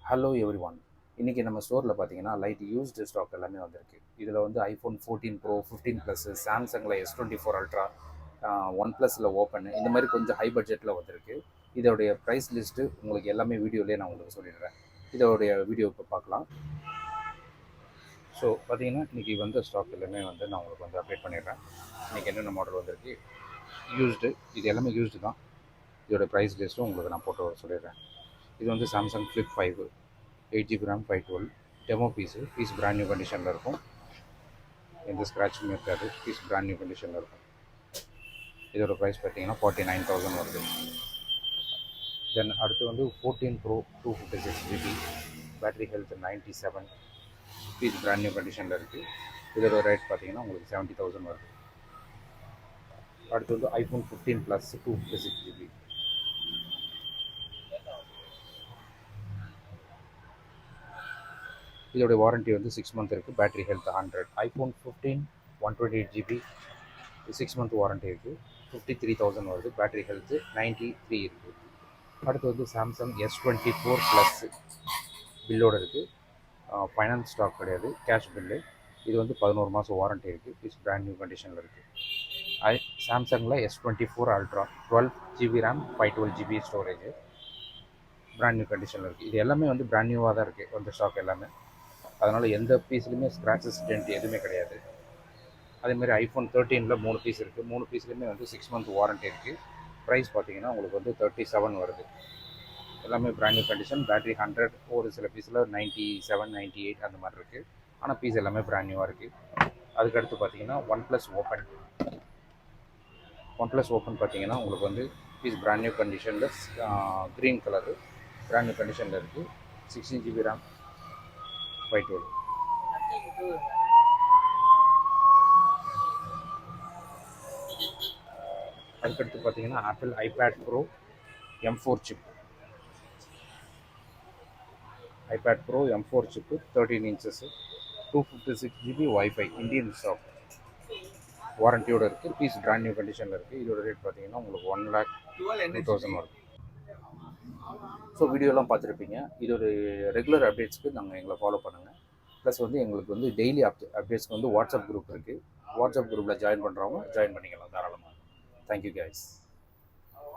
Hello every one. இன்றைக்கி நம்ம ஸ்டோரில் பார்த்தீங்கன்னா லைட் யூஸ்டு ஸ்டாக் எல்லாமே வந்திருக்கு. இதில் வந்து ஐஃபோன் 14 ப்ரோ, 15 ப்ளஸ்ஸு, சாம்சங்கில் S24 அல்ட்ரா, ஒன் ப்ளஸில் ஓப்பனு, இந்த மாதிரி கொஞ்சம் ஹை பட்ஜெட்டில் வந்திருக்கு. இதோடைய ப்ரைஸ் லிஸ்ட்டு உங்களுக்கு எல்லாமே வீடியோலேயே நான் உங்களுக்கு சொல்லிடுறேன். இதோடைய வீடியோ இப்போ பார்க்கலாம். ஸோ பார்த்தீங்கன்னா இன்றைக்கி வந்த ஸ்டாக் எல்லாமே வந்து நான் உங்களுக்கு வந்து அப்டேட் பண்ணிடுறேன். இன்றைக்கி என்னென்ன மாடல் வந்திருக்கு, யூஸ்டு, இது எல்லாமே யூஸ்டு தான். இதோட ப்ரைஸ் லிஸ்ட்டும் உங்களுக்கு நான் போட்டு சொல்லிடுறேன். இது வந்து Samsung flip 5 8GB RAM 512 demo piece brand new கண்டிஷனில் இருக்கும். எந்த ஸ்க்ராட்சுமே இருக்காது. பீஸ் பிராண்ட் நியூ கண்டிஷனில் இருக்கும். இதோட ப்ரைஸ் பார்த்தீங்கன்னா 49,000 வருது. தென் அடுத்து வந்து 14 pro 256GB, battery health 97, piece brand new கண்டிஷனில் இருக்குது. இதோட ரேட் பார்த்தீங்கன்னா உங்களுக்கு 70,000 வருது. அடுத்து வந்து ஐஃபோன் 15 ப்ளஸ் 256GB, இதோட வாரண்ட்டி வந்து 6 மந்த் இருக்குது. Battery health 100. IPhone 15 128GB 6 month warranty இருக்குது. 53,000 வருது. பேட்டரி ஹெல்த்து 93 இருக்குது. அடுத்து வந்து சாம்சங் S24 ப்ளஸ் பில்லோடு இருக்குது. ஃபைனான்ஸ் ஸ்டாக் கிடையாது, கேஷ் பில்லு. இது வந்து 11 மாதம் வாரண்ட்டி இருக்குது. பீஸ் பிராண்ட் நியூ கண்டிஷனில் இருக்குது. சாம்சங்கில் S24 ultra 12GB RAM 512GB storage, brand new கண்டிஷனில் இருக்குது. இது எல்லாமே வந்து பிராண்ட் நியூவாக தான் இருக்குது அந்த ஸ்டாக் எல்லாமே. அதனால் எந்த பீஸ்லையுமே ஸ்க்ராச்சஸ் டென்ட் எதுவுமே கிடையாது. அதேமாதிரி ஐஃபோன் 13 3 பீஸ் இருக்குது. 3 பீஸ்லேயுமே வந்து 6 மந்த் வாரண்ட்டி இருக்குது. ப்ரைஸ் பார்த்தீங்கன்னா உங்களுக்கு வந்து 37 வருது. எல்லாமே பிராண்ட் நியூ கண்டிஷன். பேட்டரி 100, ஒரு சில பீஸில் 97 98 அந்த மாதிரி இருக்குது. ஆனால் பீஸ் எல்லாமே பிராண்ட் நியூவாக இருக்குது. அதுக்கடுத்து பார்த்தீங்கன்னா ஒன் ப்ளஸ் ஓப்பன் பார்த்தீங்கன்னா உங்களுக்கு வந்து பீஸ் பிராண்ட் நியூ கண்டிஷனில் க்ரீன் கலரு பிராண்ட் நியூ கண்டிஷனில் இருக்குது. 16GB RAM 512. அதுக்கடுத்து பார்த்தீங்கன்னா Apple iPad Pro M4 chip, iPad Pro M4 chip 13 inches 256GB wifi Indian stock வாரண்டியோடு இருக்குது. பீஸ் பிராண்ட் நியூ கண்டிஷனில் இருக்குது. இதோட ரேட் பார்த்தீங்கன்னா உங்களுக்கு 1,02,000 வருது. ஸோ வீடியோலாம் பார்த்துருப்பீங்க. இது ஒரு ரெகுலர் அப்டேட்ஸ்க்கு நாங்கள் எங்களை ஃபாலோ பண்ணுங்கள். ப்ளஸ் வந்து எங்களுக்கு வந்து டெய்லி அப்டேட்ஸ்க்கு வந்து வாட்ஸ்அப் குரூப் இருக்குது. வாட்ஸ்அப் குரூப்பில் ஜாயின் பண்ணுறவங்க ஜாயின் பண்ணிக்கலாம் தாராளமாக. Thank you guys.